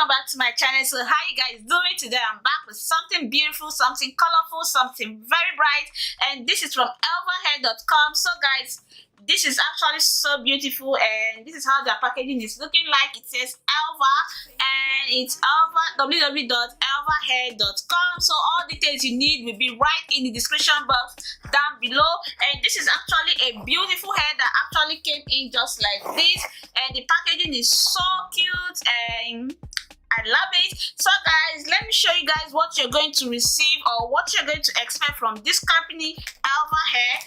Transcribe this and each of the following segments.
welcome back to my channel. So how you guys doing today? I'm back with something beautiful, something colorful, something very bright, and this is from elvahair.com. So guys, this is actually so beautiful, and this is how their packaging is looking like. It says Elva, and it's Elva, www.elvahair.com. So all details you need will be right in the description box down below. And this is actually a beautiful hair that actually came in just like this, and the packaging is so cute and I love it. So guys, let me show you guys what you're going to receive or what you're going to expect from this company, Elva Hair.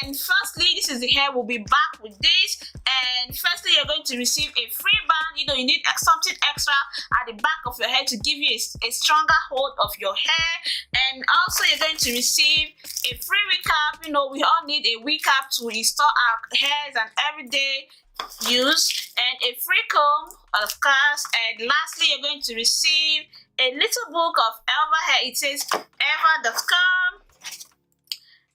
And firstly, this is the hair. We'll be back with this. And firstly, you're going to receive a free band. You know, you need something extra at the back of your hair to give you a stronger hold of your hair. And also, you're going to receive a free wig cap. You know, we all need a wig cap to restore our hairs and everyday use, and a free comb, of course. And lastly, you're going to receive a little book of Elva Hair. It says elva.com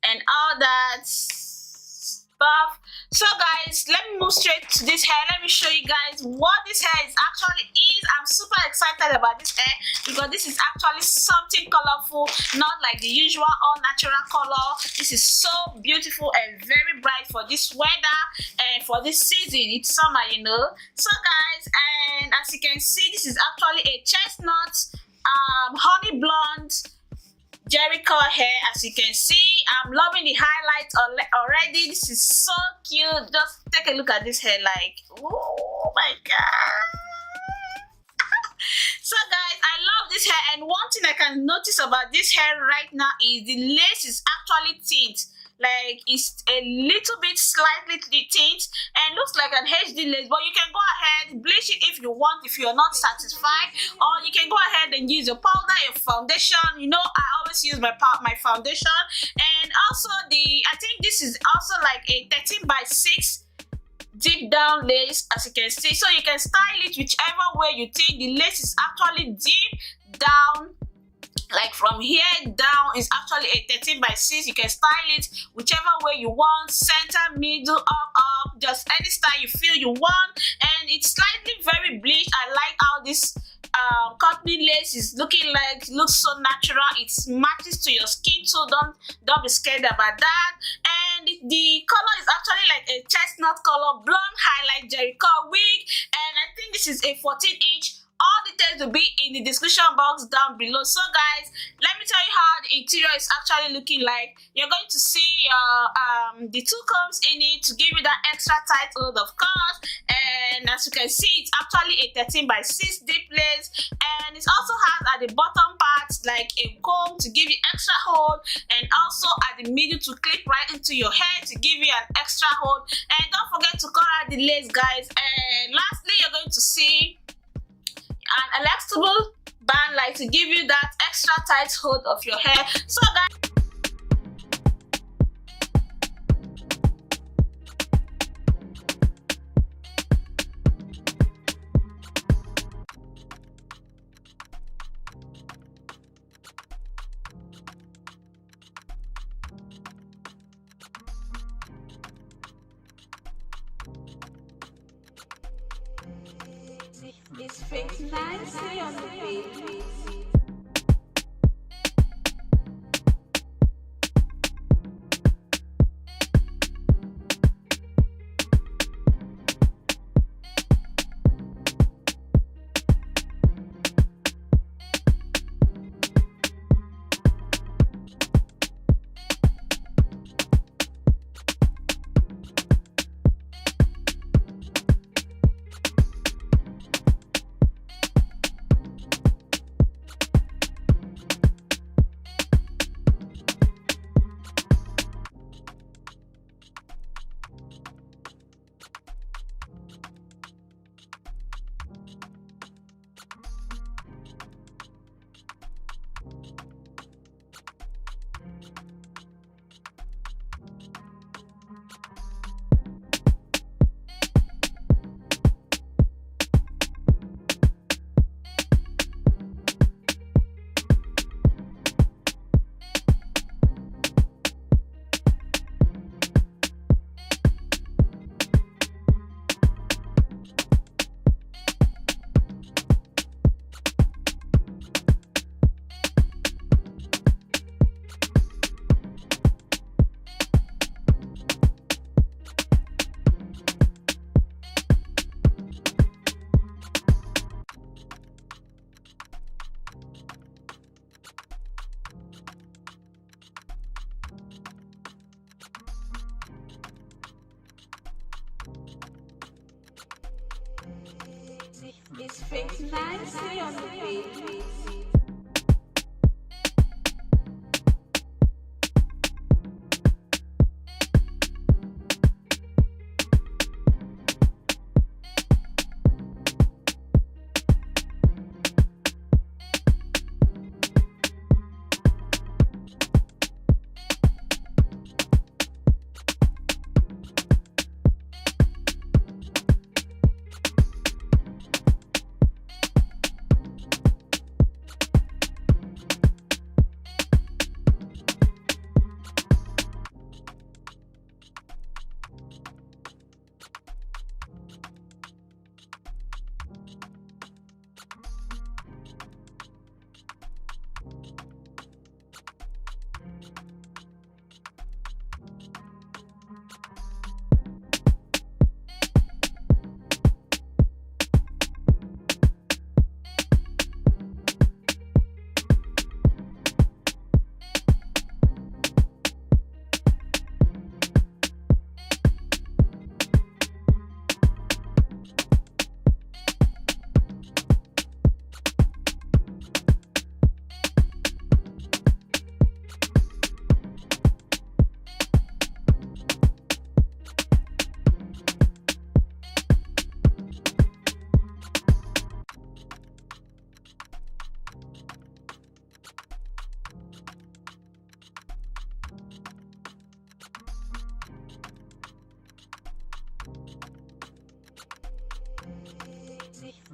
and all that stuff. So guys, let me move straight to this hair. Let me show you guys what this hair is actually is. I'm super excited about this hair because this is actually something colorful, not like the usual all natural color. This is so beautiful and very bright for this weather and for this season. It's summer, you know. So guys, and as you can see, this is actually a chestnut honey blonde Jericho hair. As you can see, I'm loving the highlights already. This is so cute. Just take a look at this hair, like, oh my god. So guys, I love this hair, and one thing I can notice about this hair right now is the lace is actually tint. Like, it's a little bit slightly tint and looks like an HD lace, but you can go ahead, bleach it if you want, if you're not satisfied, or you can go ahead and use your powder, your foundation. You know, I always use my foundation. And also I think this is also like a 13x6 deep down lace, as you can see. So you can style it whichever way you think. The lace is actually deep down, like from here down is actually a 13x6. You can style it whichever way you want, center, middle, up, just any style you feel you want. And it's slightly very bleached. I like how this cotton lace is looking like, looks so natural. It matches to your skin, so don't be scared about that. And the color is actually like a chestnut color, blonde highlight Jericho wig, and I think this is a 14-inch. All details will be in the description box down below. So guys, let me tell you how the interior is actually looking like. You're going to see the two combs in it to give you that extra tight hold, of course. And as you can see, it's actually a 13x6 deep lace, and it also has at the bottom part like a comb to give you extra hold, and also at the middle to clip right into your hair to give you an extra hold. And don't forget to cut out the lace, guys. And lastly, you're going to see an elastic band, like to give you that extra tight hold of your hair. So guys, it fits nicely on the baby. fixed nicely on the page.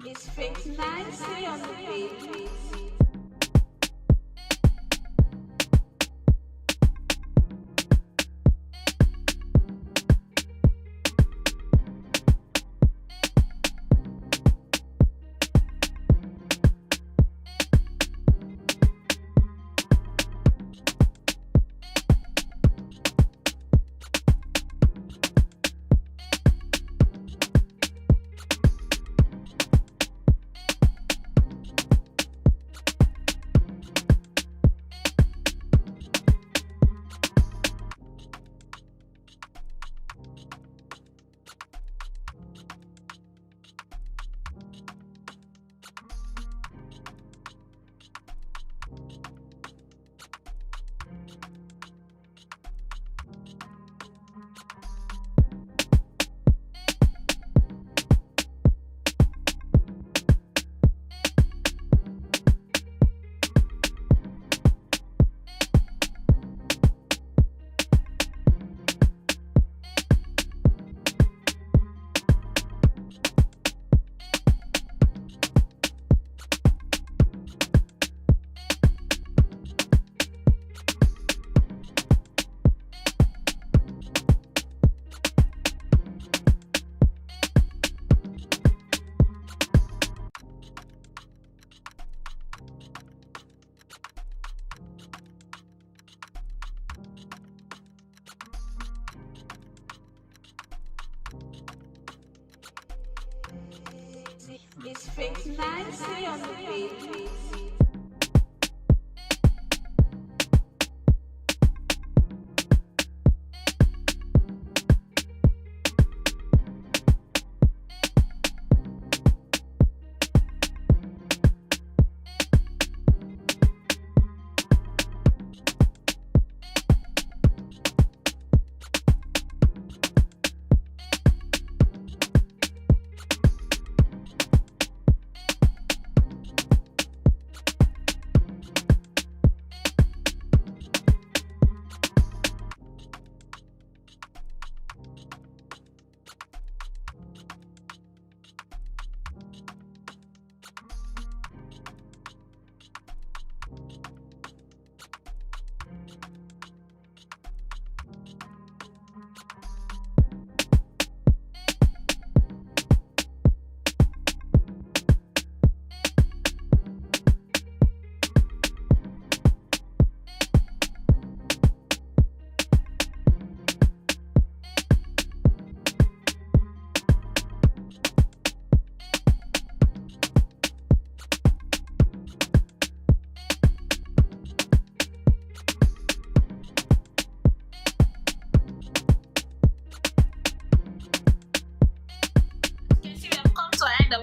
It's fixed nicely on the page. It's fixed nicely on the page.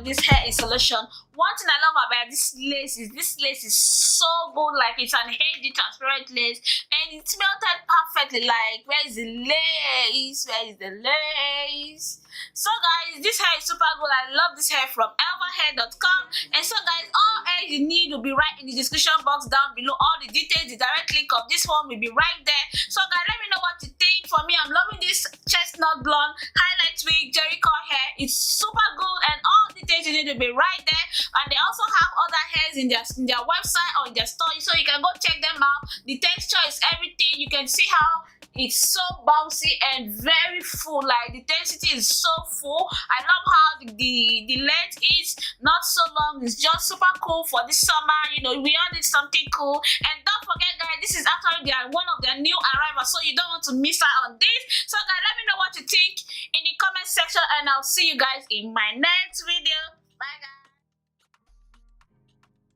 this hair solution. One thing I love about this lace is so good, like it's an HD transparent lace and it's melted perfectly. Like, where is the lace? Where is the lace? So guys, this hair is super good. I love this hair from elvahair.com. And so guys, all hair you need will be right in the description box down below. All the details, the direct link of this one will be right there. So guys, let me know what you think. For me, I'm loving this chestnut blonde highlight wig Jericho hair. It's super good and all details you need will be right there. And they also have other hairs in their website or in their store, so you can go check them out. The texture is everything. You can see how it's so bouncy and very full. Like, the density is so full. I love how the length is not so long. It's just super cool for this summer. You know, we all need something cool. And don't forget guys, this is actually one of their new arrivals, so you don't want to miss out on this. So guys, let me know what you think in the comment section, and I'll see you guys in my next video. Bye guys.